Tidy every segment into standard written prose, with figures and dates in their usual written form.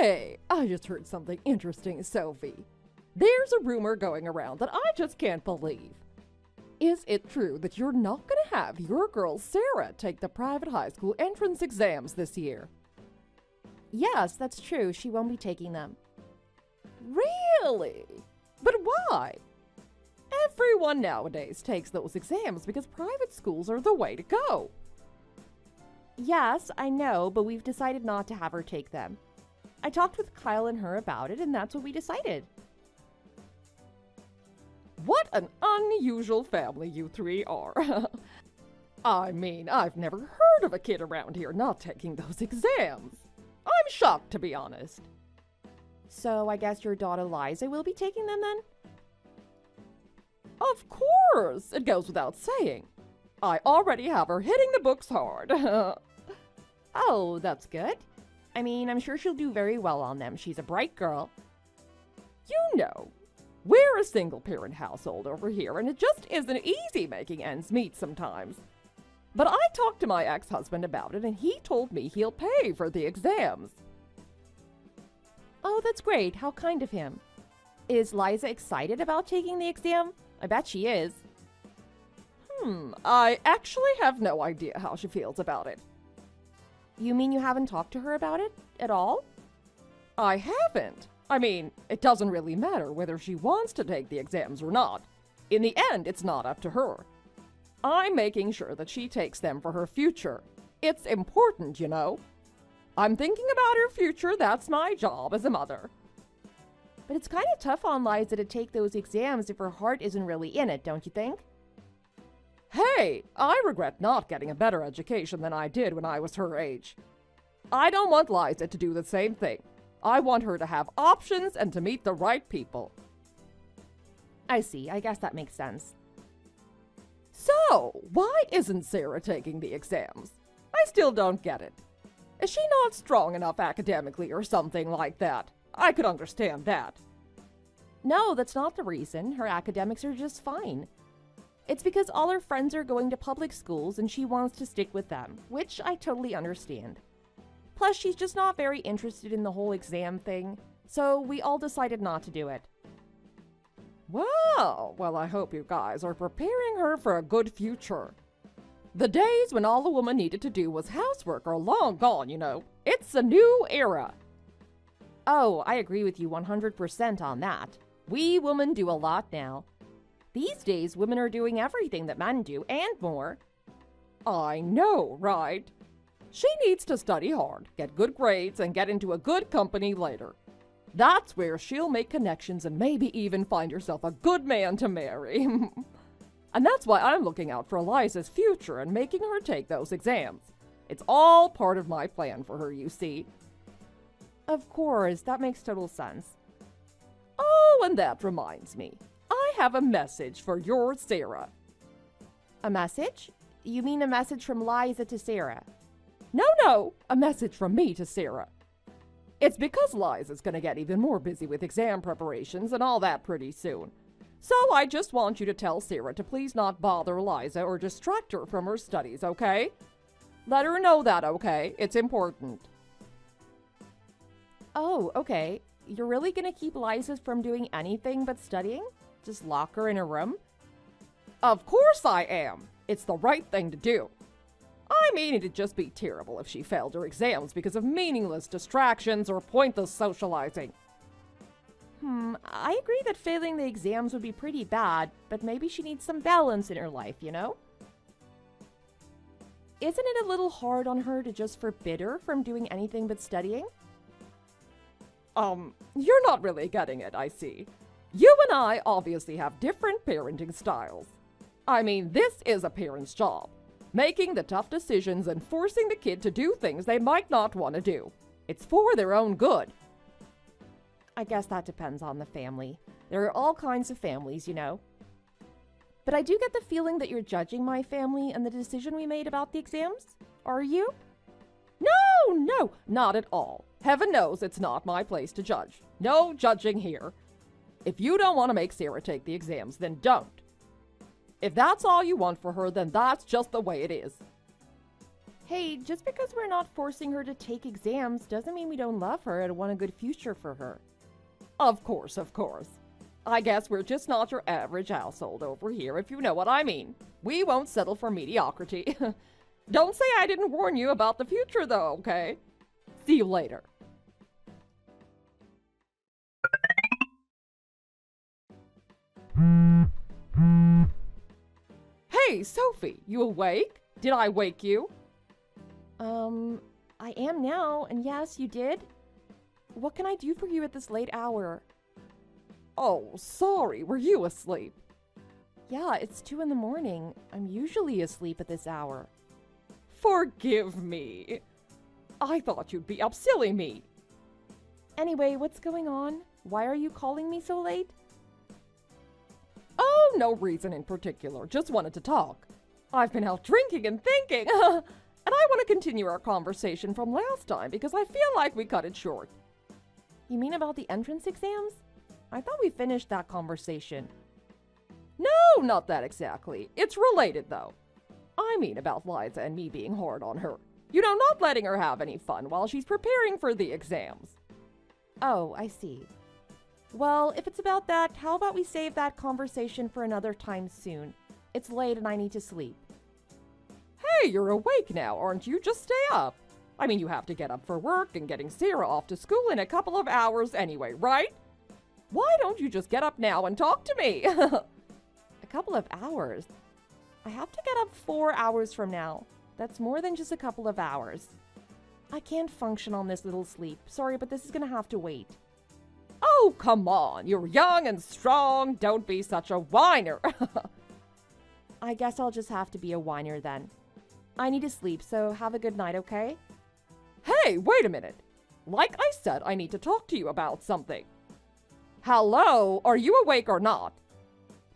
Hey, I just heard something interesting, Sophie. There's a rumor going around that I just can't believe. Is it true that you're not going to have your girl Sarah take the private high school entrance exams this year? Yes, that's true. She won't be taking them. Really? But why? Everyone nowadays takes those exams because private schools are the way to go. Yes, I know, but we've decided not to have her take them. I talked with Kyle and her about it, and that's what we decided. What an unusual family you three are. I mean, I've never heard of a kid around here not taking those exams. I'm shocked, to be honest. So I guess your daughter Liza will be taking them then? Of course! It goes without saying. I already have her hitting the books hard. Oh, that's good. I mean, I'm sure she'll do very well on them. She's a bright girl. You know, we're a single-parent household over here, and it just isn't easy making ends meet sometimes. But I talked to my ex-husband about it, and he told me he'll pay for the exams. Oh, that's great. How kind of him. Is Liza excited about taking the exam? I bet she is. I actually have no idea how she feels about it. You mean you haven't talked to her about it at all? I haven't. I mean, it doesn't really matter whether she wants to take the exams or not. In the end, it's not up to her. I'm making sure that she takes them for her future. It's important, you know. I'm thinking about her future. That's my job as a mother. But it's kind of tough on Liza to take those exams if her heart isn't really in it, don't you think? Hey, I regret not getting a better education than I did when I was her age. I don't want Liza to do the same thing. I want her to have options and to meet the right people. I see. I guess that makes sense. So, why isn't Sarah taking the exams? I still don't get it. Is she not strong enough academically or something like that? I could understand that. No, that's not the reason. Her academics are just fine. It's because all her friends are going to public schools and she wants to stick with them, which I totally understand. Plus, she's just not very interested in the whole exam thing, so we all decided not to do it. Wow, well, I hope you guys are preparing her for a good future. The days when all a woman needed to do was housework are long gone, you know. It's a new era. Oh, I agree with you 100% on that. We women do a lot now. These days, women are doing everything that men do, and more. I know, right? She needs to study hard, get good grades, and get into a good company later. That's where she'll make connections and maybe even find herself a good man to marry. And that's why I'm looking out for Eliza's future and making her take those exams. It's all part of my plan for her, you see. Of course, that makes total sense. Oh, and that reminds me. I have a message for your Sarah. A message? You mean a message from Liza to Sarah? No, a message from me to Sarah. It's because Liza's gonna get even more busy with exam preparations and all that pretty soon. So I just want you to tell Sarah to please not bother Liza or distract her from her studies, okay? Let her know that, okay? It's important. Oh, okay. You're really gonna keep Liza from doing anything but studying? Just lock her in a room? Of course I am. It's the right thing to do. I mean, it'd just be terrible if she failed her exams because of meaningless distractions or pointless socializing. I agree that failing the exams would be pretty bad, but maybe she needs some balance in her life, you know? Isn't it a little hard on her to just forbid her from doing anything but studying? You're not really getting it, I see. You and I obviously have different parenting styles. I mean, this is a parent's job. Making the tough decisions and forcing the kid to do things they might not want to do. It's for their own good. I guess that depends on the family. There are all kinds of families, you know. But I do get the feeling that you're judging my family and the decision we made about the exams. Are you? No, not at all. Heaven knows it's not my place to judge. No judging here. If you don't want to make Sarah take the exams, then don't. If that's all you want for her, then that's just the way it is. Hey, just because we're not forcing her to take exams doesn't mean we don't love her and want a good future for her. Of course, of course. I guess we're just not your average household over here, if you know what I mean. We won't settle for mediocrity. Don't say I didn't warn you about the future, though, okay? See you later. Hey, Sophie, you awake? Did I wake you? I am now, and yes, you did. What can I do for you at this late hour? Oh, sorry, were you asleep? Yeah, it's 2 in the morning. I'm usually asleep at this hour. Forgive me. I thought you'd be up, silly me. Anyway, what's going on? Why are you calling me so late? Oh, no reason in particular. Just wanted to talk. I've been out drinking and thinking. And I want to continue our conversation from last time because I feel like we cut it short. You mean about the entrance exams? I thought we finished that conversation. No, not that exactly. It's related, though. I mean about Liza and me being hard on her. You know, not letting her have any fun while she's preparing for the exams. Oh, I see. Well, if it's about that, how about we save that conversation for another time soon? It's late and I need to sleep. Hey, you're awake now, aren't you? Just stay up. I mean, you have to get up for work and getting Sarah off to school in a couple of hours anyway, right? Why don't you just get up now and talk to me? A couple of hours? I have to get up 4 hours from now. That's more than just a couple of hours. I can't function on this little sleep. Sorry, but this is gonna have to wait. Oh, come on. You're young and strong. Don't be such a whiner. I guess I'll just have to be a whiner then. I need to sleep, so have a good night, okay? Hey, wait a minute. Like I said, I need to talk to you about something. Hello, are you awake or not?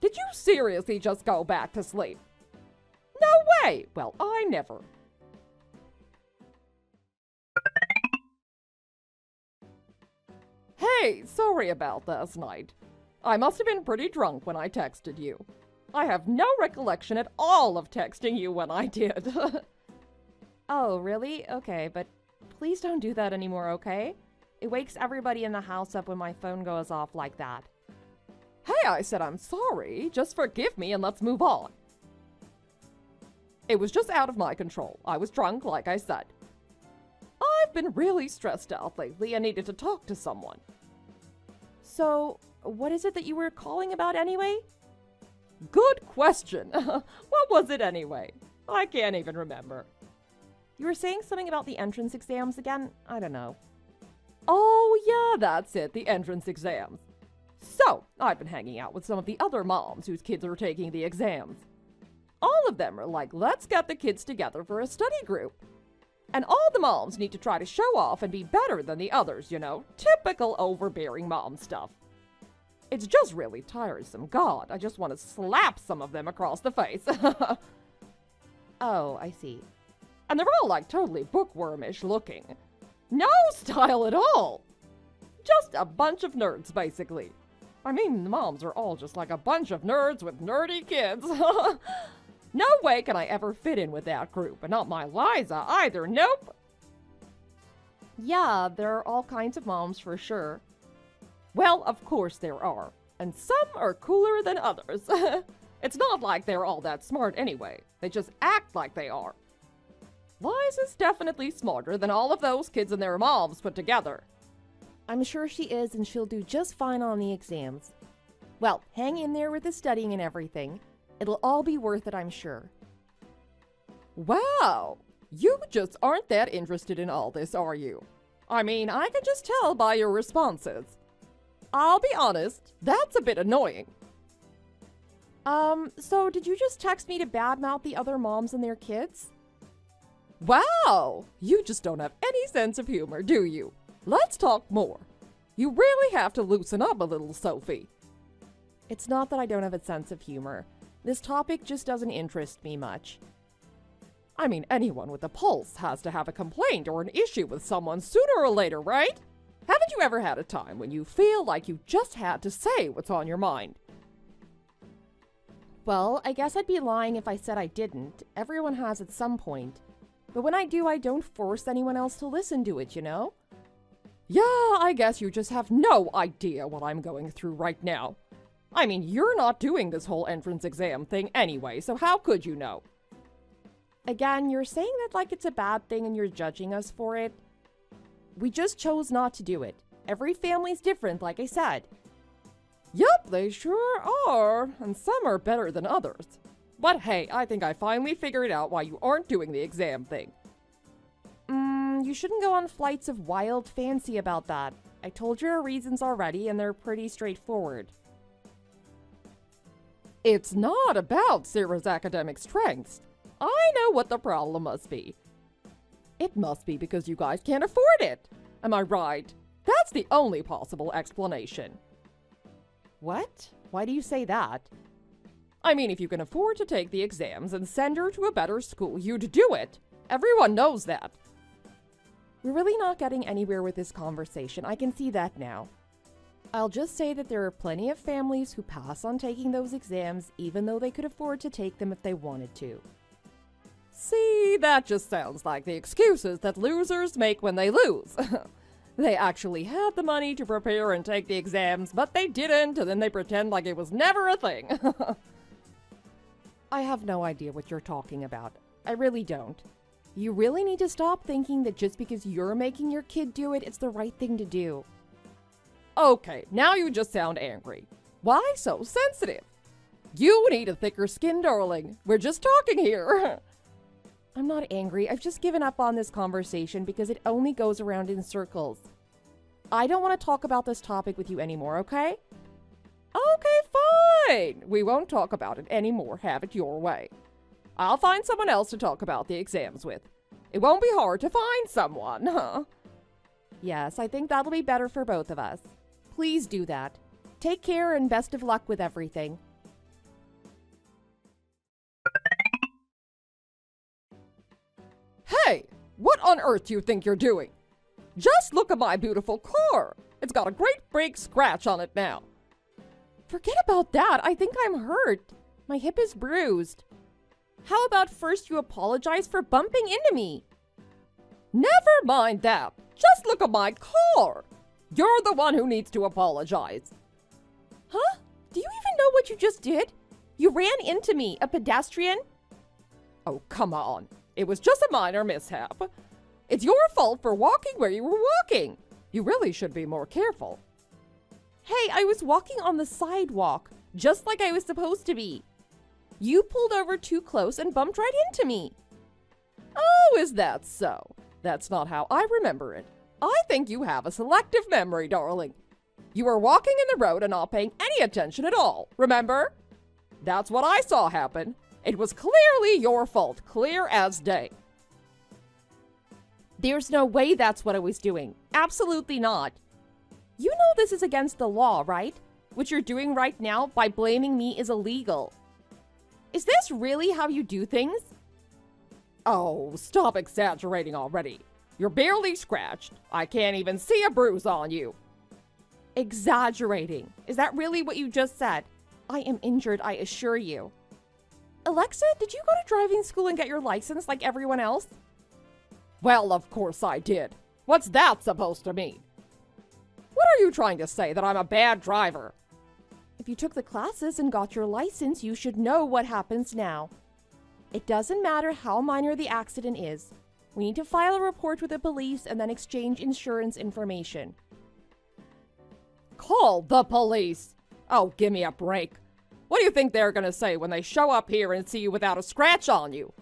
Did you seriously just go back to sleep? No way! Well, I never. Hey, sorry about last night. I must have been pretty drunk when I texted you. I have no recollection at all of texting you when I did. Oh, really? Okay, but please don't do that anymore, okay? It wakes everybody in the house up when my phone goes off like that. Hey, I said I'm sorry. Just forgive me and let's move on. It was just out of my control. I was drunk, like I said. I've been really stressed out lately and needed to talk to someone. So, what is it that you were calling about anyway? Good question. What was it anyway? I can't even remember. You were saying something about the entrance exams again? I don't know. Oh, yeah, that's it, the entrance exams. So, I've been hanging out with some of the other moms whose kids are taking the exams. All of them are like, let's get the kids together for a study group. And all the moms need to try to show off and be better than the others, you know? Typical overbearing mom stuff. It's just really tiresome. God, I just want to slap some of them across the face. Oh, I see. And they're all like totally bookwormish looking. No style at all. Just a bunch of nerds, basically. I mean, the moms are all just like a bunch of nerds with nerdy kids. No way can I ever fit in with that group, and not my Liza either. Nope. Yeah, there are all kinds of moms for sure. Well, of course there are, and some are cooler than others. It's not like they're all that smart anyway. They just act like they are. Liza's definitely smarter than all of those kids and their moms put together. I'm sure she is, and she'll do just fine on the exams. Well, hang in there with the studying and everything. It'll all be worth it, I'm sure. Wow, you just aren't that interested in all this, are you? I mean, I can just tell by your responses. I'll be honest, that's a bit annoying. So did you just text me to badmouth the other moms and their kids? Wow, you just don't have any sense of humor, do you? Let's talk more. You really have to loosen up a little, Sophie. It's not that I don't have a sense of humor. This topic just doesn't interest me much. I mean, anyone with a pulse has to have a complaint or an issue with someone sooner or later, right? Haven't you ever had a time when you feel like you just had to say what's on your mind? Well, I guess I'd be lying if I said I didn't. Everyone has at some point. But when I do, I don't force anyone else to listen to it, you know? Yeah, I guess you just have no idea what I'm going through right now. I mean, you're not doing this whole entrance exam thing anyway, so how could you know? Again, you're saying that like it's a bad thing and you're judging us for it. We just chose not to do it. Every family's different, like I said. Yup, they sure are, and some are better than others. But hey, I think I finally figured out why you aren't doing the exam thing. You shouldn't go on flights of wild fancy about that. I told you our reasons already, and they're pretty straightforward. It's not about Sarah's academic strengths. I know what the problem must be. It must be because you guys can't afford it. Am I right? That's the only possible explanation. What? Why do you say that? I mean, if you can afford to take the exams and send her to a better school, you'd do it. Everyone knows that. We're really not getting anywhere with this conversation. I can see that now. I'll just say that there are plenty of families who pass on taking those exams even though they could afford to take them if they wanted to. See, that just sounds like the excuses that losers make when they lose. They actually had the money to prepare and take the exams, but they didn't, and then they pretend like it was never a thing. I have no idea what you're talking about. I really don't. You really need to stop thinking that just because you're making your kid do it, it's the right thing to do. Okay, now you just sound angry. Why so sensitive? You need a thicker skin, darling. We're just talking here. I'm not angry. I've just given up on this conversation because it only goes around in circles. I don't want to talk about this topic with you anymore, okay? Okay, fine. We won't talk about it anymore. Have it your way. I'll find someone else to talk about the exams with. It won't be hard to find someone, huh? Yes, I think that'll be better for both of us. Please do that. Take care and best of luck with everything. Hey, what on earth do you think you're doing? Just look at my beautiful car. It's got a great big scratch on it now. Forget about that. I think I'm hurt. My hip is bruised. How about first you apologize for bumping into me? Never mind that. Just look at my car. You're the one who needs to apologize. Huh? Do you even know what you just did? You ran into me, a pedestrian? Oh, come on. It was just a minor mishap. It's your fault for walking where you were walking. You really should be more careful. Hey, I was walking on the sidewalk, just like I was supposed to be. You pulled over too close and bumped right into me. Oh, is that so? That's not how I remember it. I think you have a selective memory, darling. You were walking in the road and not paying any attention at all, remember? That's what I saw happen. It was clearly your fault, clear as day. There's no way that's what I was doing. Absolutely not. You know this is against the law, right? What you're doing right now by blaming me is illegal. Is this really how you do things? Oh, stop exaggerating already. You're barely scratched. I can't even see a bruise on you. Exaggerating. Is that really what you just said? I am injured, I assure you. Alexa, did you go to driving school and get your license like everyone else? Well, of course I did. What's that supposed to mean? What are you trying to say, that I'm a bad driver? If you took the classes and got your license, you should know what happens now. It doesn't matter how minor the accident is. We need to file a report with the police and then exchange insurance information. Call the police? Oh, give me a break. What do you think they're gonna say when they show up here and see you without a scratch on you?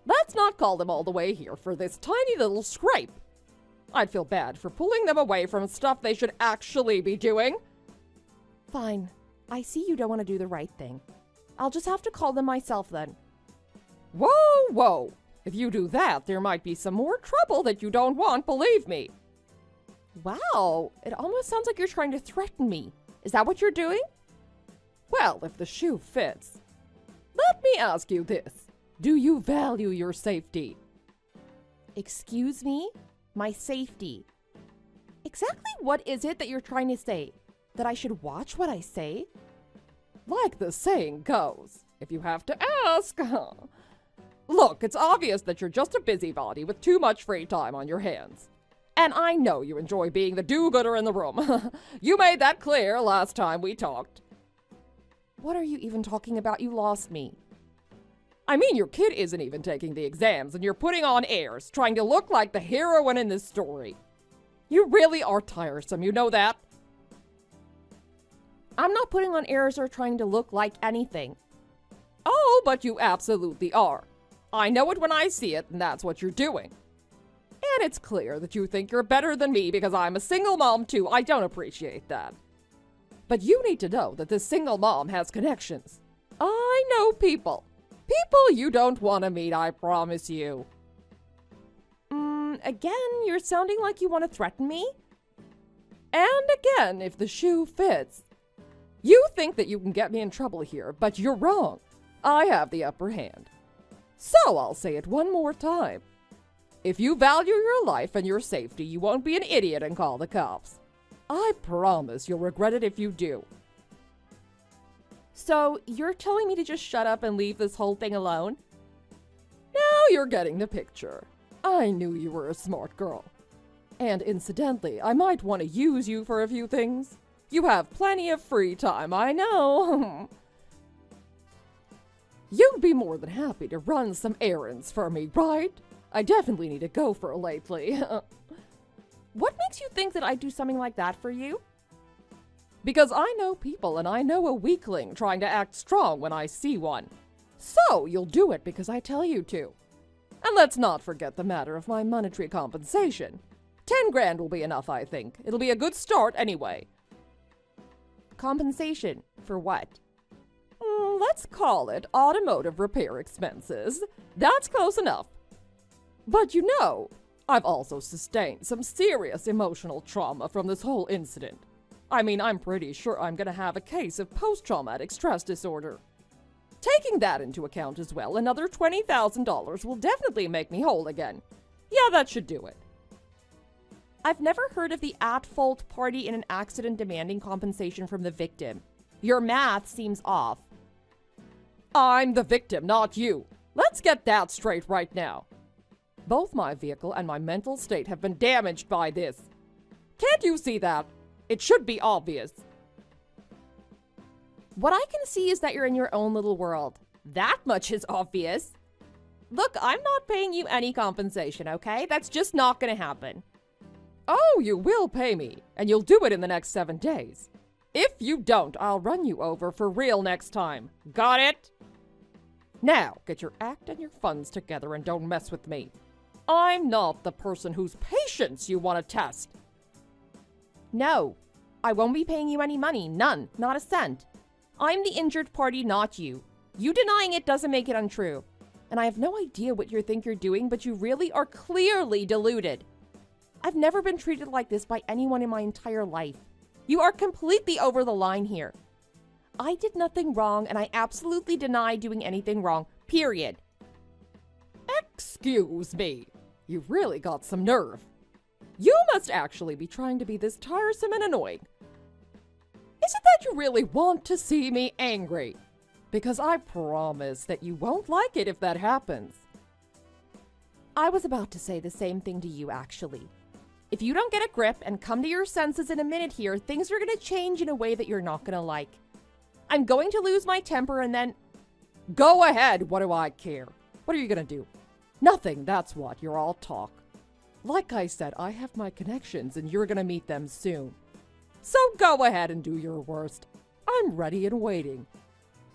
Let's not call them all the way here for this tiny little scrape. I'd feel bad for pulling them away from stuff they should actually be doing. Fine. I see you don't want to do the right thing. I'll just have to call them myself then. Whoa, whoa. If you do that, there might be some more trouble that you don't want, believe me. Wow, it almost sounds like you're trying to threaten me. Is that what you're doing? Well, if the shoe fits. Let me ask you this. Do you value your safety? Excuse me? My safety. Exactly what is it that you're trying to say? That I should watch what I say? Like the saying goes, if you have to ask. Look, it's obvious that you're just a busybody with too much free time on your hands. And I know you enjoy being the do-gooder in the room. You made that clear last time we talked. What are you even talking about? You lost me. I mean, your kid isn't even taking the exams, and you're putting on airs, trying to look like the heroine in this story. You really are tiresome, you know that? I'm not putting on airs or trying to look like anything. Oh, but you absolutely are. I know it when I see it, and that's what you're doing. And it's clear that you think you're better than me because I'm a single mom too. I don't appreciate that. But you need to know that this single mom has connections. I know people. People you don't want to meet, I promise you. Again, you're sounding like you want to threaten me? And again, if the shoe fits. You think that you can get me in trouble here, but you're wrong. I have the upper hand. So I'll say it one more time. If you value your life and your safety, you won't be an idiot and call the cops. I promise you'll regret it if you do. So, you're telling me to just shut up and leave this whole thing alone? Now you're getting the picture. I knew you were a smart girl. And incidentally, I might want to use you for a few things. You have plenty of free time, I know. You'd be more than happy to run some errands for me, right? I definitely need a gopher lately. What makes you think that I'd do something like that for you? Because I know people and I know a weakling trying to act strong when I see one. So you'll do it because I tell you to. And let's not forget the matter of my monetary compensation. 10 grand will be enough, I think. It'll be a good start anyway. Compensation for what? Let's call it automotive repair expenses. That's close enough. But you know, I've also sustained some serious emotional trauma from this whole incident. I mean, I'm pretty sure I'm gonna have a case of post-traumatic stress disorder. Taking that into account as well, another $20,000 will definitely make me whole again. Yeah, that should do it. I've never heard of the at-fault party in an accident demanding compensation from the victim. Your math seems off. I'm the victim, not you. Let's get that straight right now. Both my vehicle and my mental state have been damaged by this. Can't you see that? It should be obvious. What I can see is that you're in your own little world. That much is obvious. Look, I'm not paying you any compensation, okay? That's just not gonna happen. Oh, you will pay me, and you'll do it in the next 7 days. If you don't, I'll run you over for real next time. Got it? Now, get your act and your funds together and don't mess with me. I'm not the person whose patience you want to test. No, I won't be paying you any money. None. Not a cent. I'm the injured party, not you. You denying it doesn't make it untrue. And I have no idea what you think you're doing, but you really are clearly deluded. I've never been treated like this by anyone in my entire life. You are completely over the line here. I did nothing wrong, and I absolutely deny doing anything wrong. Period. Excuse me. You've really got some nerve. You must actually be trying to be this tiresome and annoying. Is it that you really want to see me angry? Because I promise that you won't like it if that happens. I was about to say the same thing to you, actually. If you don't get a grip and come to your senses in a minute here, things are going to change in a way that you're not going to like. I'm going to lose my temper and then... Go ahead, what do I care? What are you going to do? Nothing, that's what. You're all talk. Like I said, I have my connections and you're going to meet them soon. So go ahead and do your worst. I'm ready and waiting.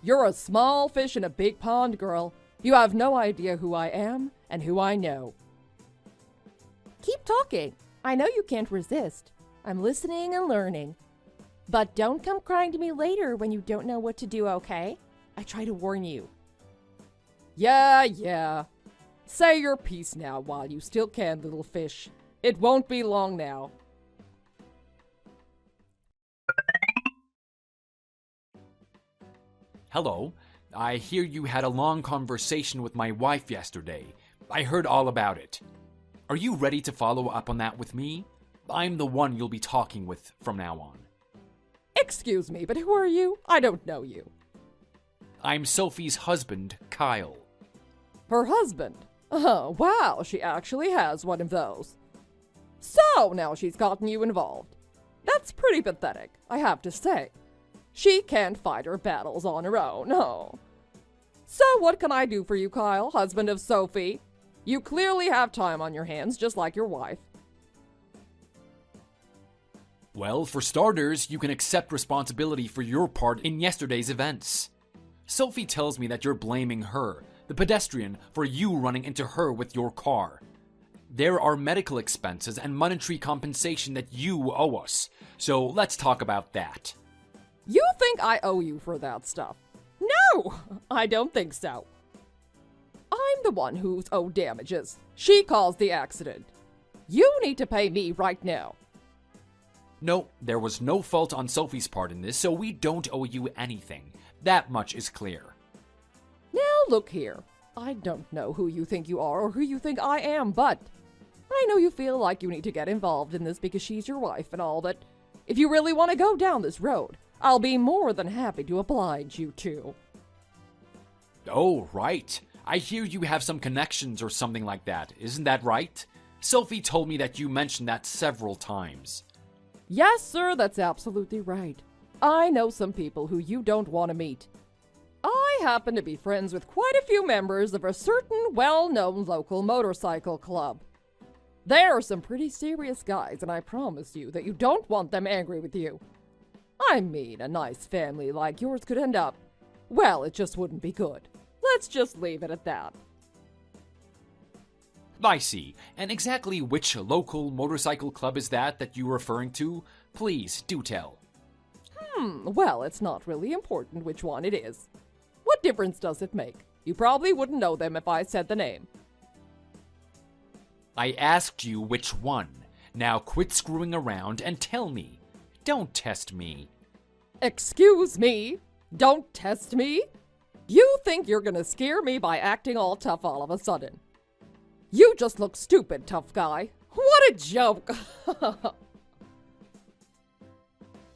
You're a small fish in a big pond, girl. You have no idea who I am and who I know. Keep talking. I know you can't resist. I'm listening and learning. But don't come crying to me later when you don't know what to do, okay? I try to warn you. Yeah. Say your piece now while you still can, little fish. It won't be long now. Hello. I hear you had a long conversation with my wife yesterday. I heard all about it. Are you ready to follow up on that with me? I'm the one you'll be talking with from now on. Excuse me, but who are you? I don't know you. I'm Sophie's husband, Kyle. Her husband. Oh, wow, she actually has one of those. So now she's gotten you involved. That's pretty pathetic, I have to say. She can't fight her battles on her own, oh. So what can I do for you, Kyle, husband of Sophie? You clearly have time on your hands, just like your wife. Well, for starters, you can accept responsibility for your part in yesterday's events. Sophie tells me that you're blaming her, the pedestrian, for you running into her with your car. There are medical expenses and monetary compensation that you owe us, so let's talk about that. You think I owe you for that stuff? No, I don't think so. I'm the one who's owed damages. She caused the accident. You need to pay me right now. No, there was no fault on Sophie's part in this, so we don't owe you anything. That much is clear. Now look here. I don't know who you think you are or who you think I am, but I know you feel like you need to get involved in this because she's your wife and all, but if you really want to go down this road, I'll be more than happy to oblige you too. Oh, right. I hear you have some connections or something like that. Isn't that right? Sophie told me that you mentioned that several times. Yes, sir, that's absolutely right. I know some people who you don't want to meet. I happen to be friends with quite a few members of a certain well-known local motorcycle club. They are some pretty serious guys, and I promise you that you don't want them angry with you. I mean, a nice family like yours could end up, well, it just wouldn't be good. Let's just leave it at that. I see. And exactly which local motorcycle club is that you're referring to? Please, do tell. Well, it's not really important which one it is. What difference does it make? You probably wouldn't know them if I said the name. I asked you which one. Now quit screwing around and tell me. Don't test me. Excuse me? Don't test me? You think you're gonna scare me by acting all tough all of a sudden. You just look stupid, tough guy. What a joke!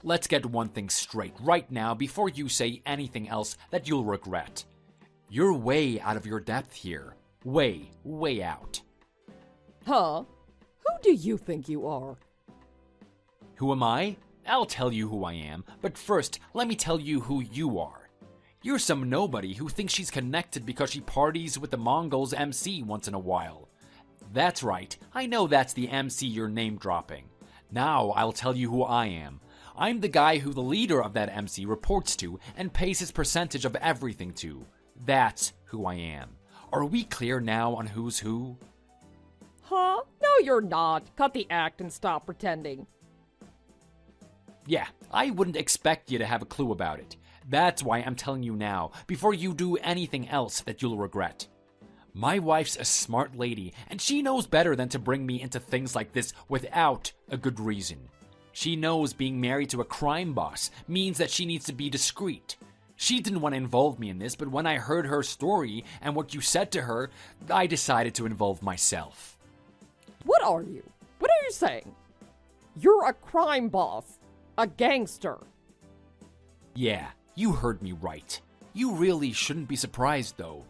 Let's get one thing straight right now before you say anything else that you'll regret. You're way out of your depth here. Way, way out. Huh? Who do you think you are? Who am I? I'll tell you who I am, but first, let me tell you who you are. You're some nobody who thinks she's connected because she parties with the Mongols MC once in a while. That's right, I know that's the MC you're name-dropping. Now I'll tell you who I am. I'm the guy who the leader of that MC reports to and pays his percentage of everything to. That's who I am. Are we clear now on who's who? Huh? No, you're not. Cut the act and stop pretending. Yeah, I wouldn't expect you to have a clue about it. That's why I'm telling you now, before you do anything else that you'll regret. My wife's a smart lady, and she knows better than to bring me into things like this without a good reason. She knows being married to a crime boss means that she needs to be discreet. She didn't want to involve me in this, but when I heard her story and what you said to her, I decided to involve myself. What are you? What are you saying? You're a crime boss. A gangster. Yeah, you heard me right. You really shouldn't be surprised, though.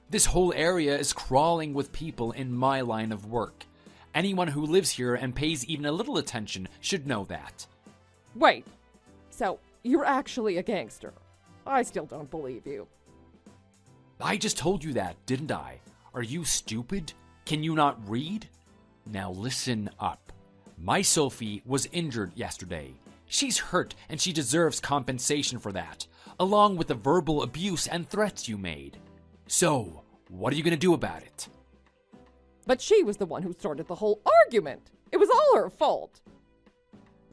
This whole area is crawling with people in my line of work. Anyone who lives here and pays even a little attention should know that. Wait, so you're actually a gangster? I still don't believe you. I just told you that, didn't I? Are you stupid? Can you not read? Now listen up. My Sophie was injured yesterday. She's hurt and she deserves compensation for that, along with the verbal abuse and threats you made. So, what are you going to do about it? But she was the one who started the whole argument. It was all her fault.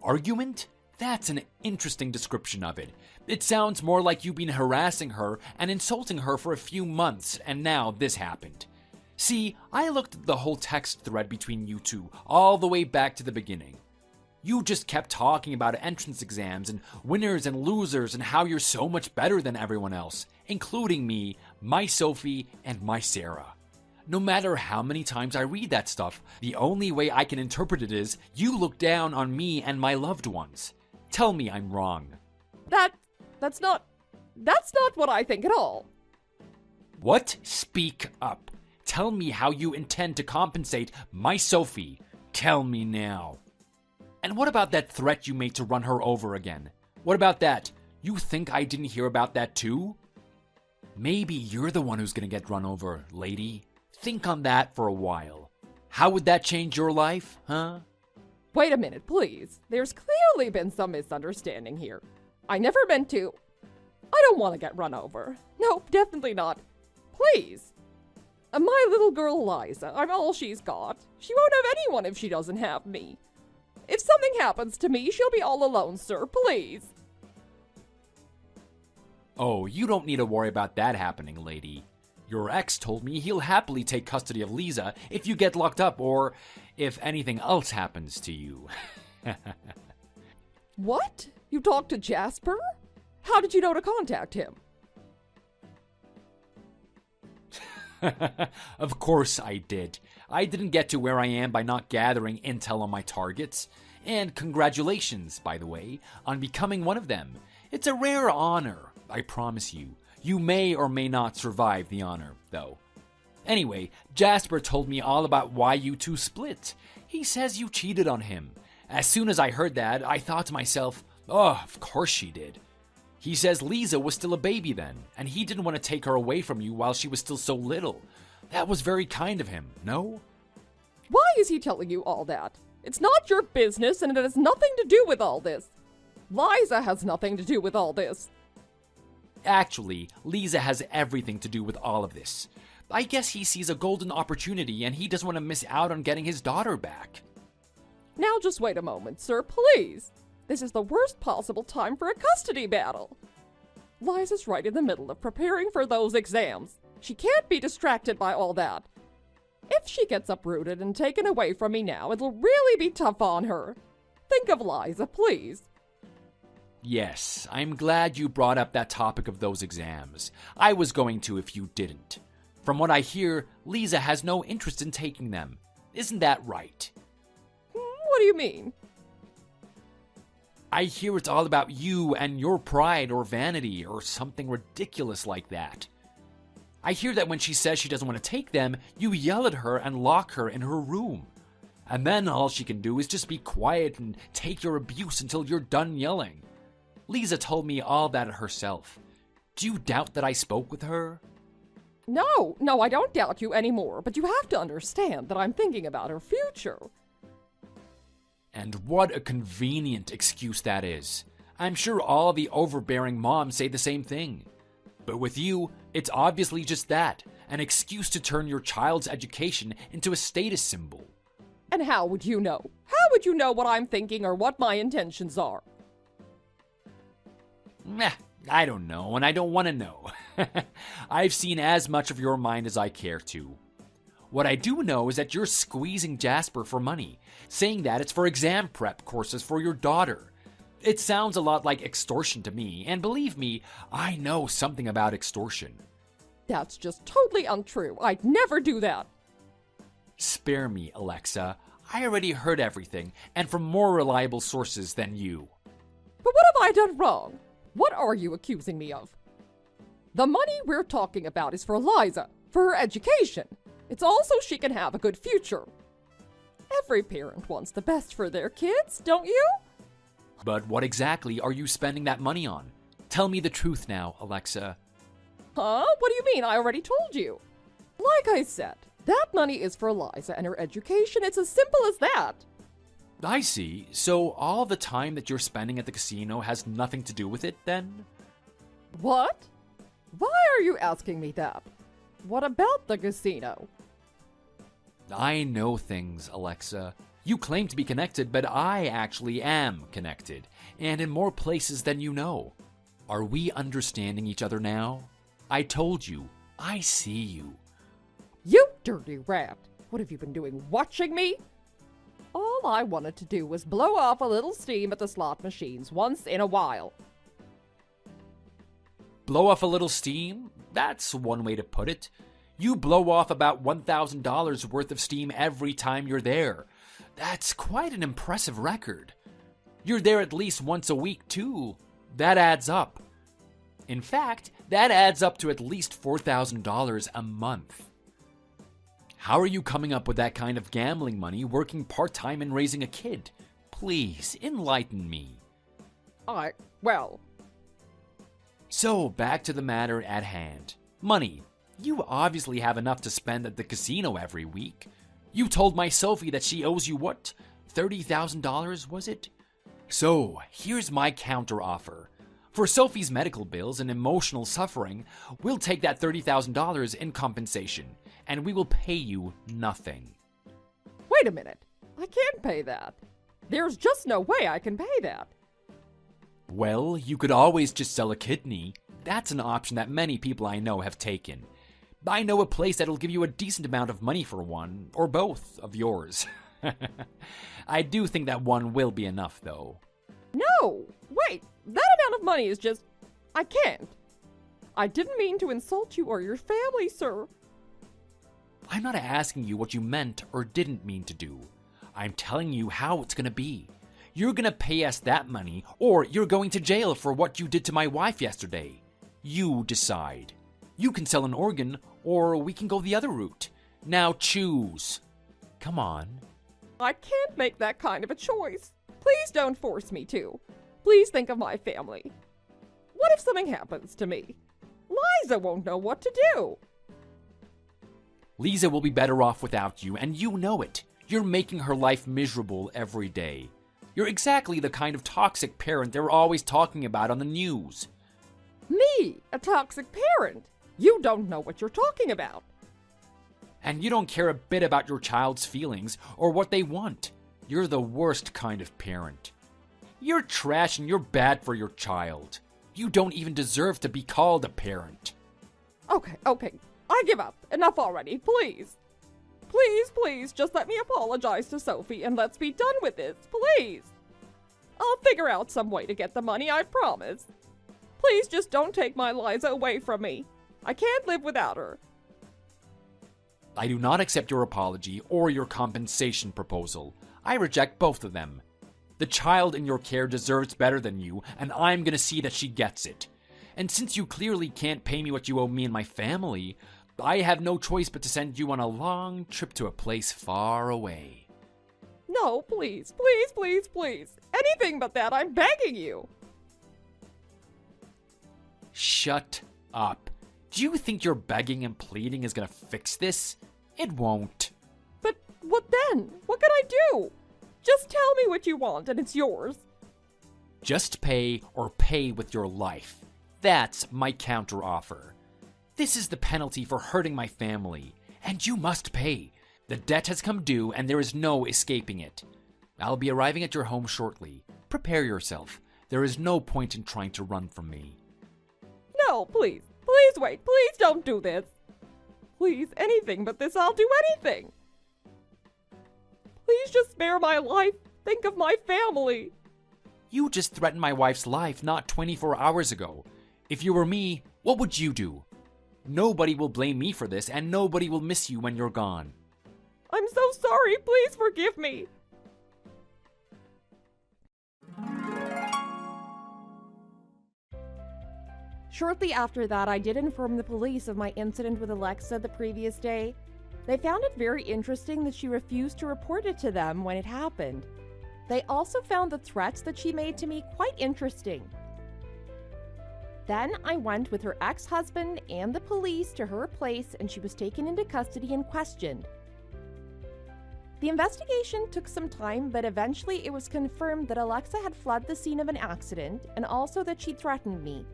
Argument? That's an interesting description of it. It sounds more like you've been harassing her and insulting her for a few months, and now this happened. See, I looked at the whole text thread between you two, all the way back to the beginning. You just kept talking about entrance exams and winners and losers and how you're so much better than everyone else, including me, my Sophie, and my Sarah. No matter how many times I read that stuff, the only way I can interpret it is you look down on me and my loved ones. Tell me I'm wrong. That's not what I think at all. What? Speak up. Tell me how you intend to compensate my Sophie. Tell me now. And what about that threat you made to run her over again? What about that? You think I didn't hear about that too? Maybe you're the one who's gonna get run over, lady. Think on that for a while. How would that change your life, huh? Wait a minute, please. There's clearly been some misunderstanding here. I never meant to. I don't want to get run over. No, definitely not. Please. My little girl Liza, I'm all she's got. She won't have anyone if she doesn't have me. If something happens to me, she'll be all alone, sir, please. Oh, you don't need to worry about that happening, lady. Your ex told me he'll happily take custody of Lisa if you get locked up or if anything else happens to you. What? You talked to Jasper? How did you know to contact him? Of course I did. I didn't get to where I am by not gathering intel on my targets. And congratulations, by the way, on becoming one of them. It's a rare honor, I promise you. You may or may not survive the honor, though. Anyway, Jasper told me all about why you two split. He says you cheated on him. As soon as I heard that, I thought to myself, oh, of course she did. He says Lisa was still a baby then, and he didn't want to take her away from you while she was still so little. That was very kind of him, no? Why is he telling you all that? It's not your business, and it has nothing to do with all this. Liza has nothing to do with all this. Actually, Lisa has everything to do with all of this. I guess he sees a golden opportunity and he doesn't want to miss out on getting his daughter back. Now just wait a moment, sir, please. This is the worst possible time for a custody battle. Liza's right in the middle of preparing for those exams. She can't be distracted by all that. If she gets uprooted and taken away from me now, it'll really be tough on her. Think of Liza, please. Yes, I'm glad you brought up that topic of those exams. I was going to if you didn't. From what I hear, Lisa has no interest in taking them. Isn't that right? What do you mean? I hear it's all about you and your pride or vanity or something ridiculous like that. I hear that when she says she doesn't want to take them, you yell at her and lock her in her room. And then all she can do is just be quiet and take your abuse until you're done yelling. Lisa told me all that herself. Do you doubt that I spoke with her? No, I don't doubt you anymore, but you have to understand that I'm thinking about her future. And what a convenient excuse that is. I'm sure all the overbearing moms say the same thing. But with you, it's obviously just that, an excuse to turn your child's education into a status symbol. And how would you know? How would you know what I'm thinking or what my intentions are? Meh, I don't know, and I don't want to know. I've seen as much of your mind as I care to. What I do know is that you're squeezing Jasper for money, saying that it's for exam prep courses for your daughter. It sounds a lot like extortion to me, and believe me, I know something about extortion. That's just totally untrue. I'd never do that. Spare me, Alexa. I already heard everything, and from more reliable sources than you. But what have I done wrong? What are you accusing me of? The money we're talking about is for Liza, for her education. It's also so she can have a good future. Every parent wants the best for their kids, don't you? But what exactly are you spending that money on? Tell me the truth now, Alexa. Huh? What do you mean? I already told you. Like I said, that money is for Liza and her education. It's as simple as that. I see. So all the time that you're spending at the casino has nothing to do with it, then? What? Why are you asking me that? What about the casino? I know things, Alexa. You claim to be connected, but I actually am connected, and in more places than you know. Are we understanding each other now? I told you, I see you. You dirty rat! What have you been doing, watching me? All I wanted to do was blow off a little steam at the slot machines once in a while. Blow off a little steam? That's one way to put it. You blow off about $1,000 worth of steam every time you're there. That's quite an impressive record. You're there at least once a week, too. That adds up. In fact, that adds up to at least $4,000 a month. How are you coming up with that kind of gambling money working part-time and raising a kid? Please, enlighten me. Well... So, back to the matter at hand. Money. You obviously have enough to spend at the casino every week. You told my Sophie that she owes you what? $30,000, was it? So, here's my counteroffer. For Sophie's medical bills and emotional suffering, we'll take that $30,000 in compensation, and we will pay you nothing. Wait a minute. I can't pay that. There's just no way I can pay that. Well, you could always just sell a kidney. That's an option that many people I know have taken. I know a place that'll give you a decent amount of money for one, or both, of yours. I do think that one will be enough, though. No! Wait! That amount of money is just... I can't. I didn't mean to insult you or your family, sir. I'm not asking you what you meant or didn't mean to do. I'm telling you how it's gonna be. You're gonna pay us that money, or you're going to jail for what you did to my wife yesterday. You decide. You can sell an organ, or we can go the other route. Now choose. Come on. I can't make that kind of a choice. Please don't force me to. Please think of my family. What if something happens to me? Liza won't know what to do. Lisa will be better off without you, and you know it. You're making her life miserable every day. You're exactly the kind of toxic parent they're always talking about on the news. Me, a toxic parent? You don't know what you're talking about. And you don't care a bit about your child's feelings or what they want. You're the worst kind of parent. You're trash and you're bad for your child. You don't even deserve to be called a parent. Okay. I give up. Enough already, please. Please, just let me apologize to Sophie and let's be done with this, please. I'll figure out some way to get the money, I promise. Please just don't take my Liza away from me. I can't live without her. I do not accept your apology or your compensation proposal. I reject both of them. The child in your care deserves better than you, and I'm gonna see that she gets it. And since you clearly can't pay me what you owe me and my family, I have no choice but to send you on a long trip to a place far away. No, please. Anything but that, I'm begging you. Shut up. Do you think your begging and pleading is gonna fix this? It won't. But what then? What can I do? Just tell me what you want and it's yours. Just pay or pay with your life. That's my counteroffer. This is the penalty for hurting my family, and you must pay. The debt has come due and there is no escaping it. I'll be arriving at your home shortly. Prepare yourself. There is no point in trying to run from me. No, please wait. Please don't do this. Please, anything but this, I'll do anything. Please just spare my life. Think of my family. You just threatened my wife's life not 24 hours ago. If you were me, what would you do? Nobody will blame me for this, and nobody will miss you when you're gone. I'm so sorry. Please forgive me. Shortly after that, I did inform the police of my incident with Alexa the previous day. They found it very interesting that she refused to report it to them when it happened. They also found the threats that she made to me quite interesting. Then I went with her ex-husband and the police to her place, and she was taken into custody and questioned. The investigation took some time, but eventually it was confirmed that Alexa had fled the scene of an accident and also that she threatened me.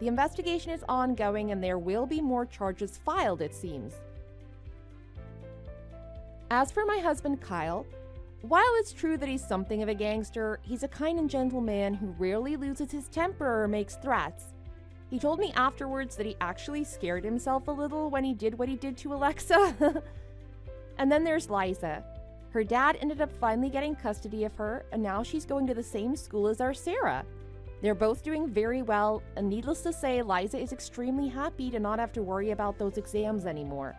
The investigation is ongoing and there will be more charges filed, it seems. As for my husband Kyle, while it's true that he's something of a gangster, he's a kind and gentle man who rarely loses his temper or makes threats. He told me afterwards that he actually scared himself a little when he did what he did to Alexa. And then there's Liza. Her dad ended up finally getting custody of her, and now she's going to the same school as our Sarah. They're both doing very well, and needless to say, Liza is extremely happy to not have to worry about those exams anymore.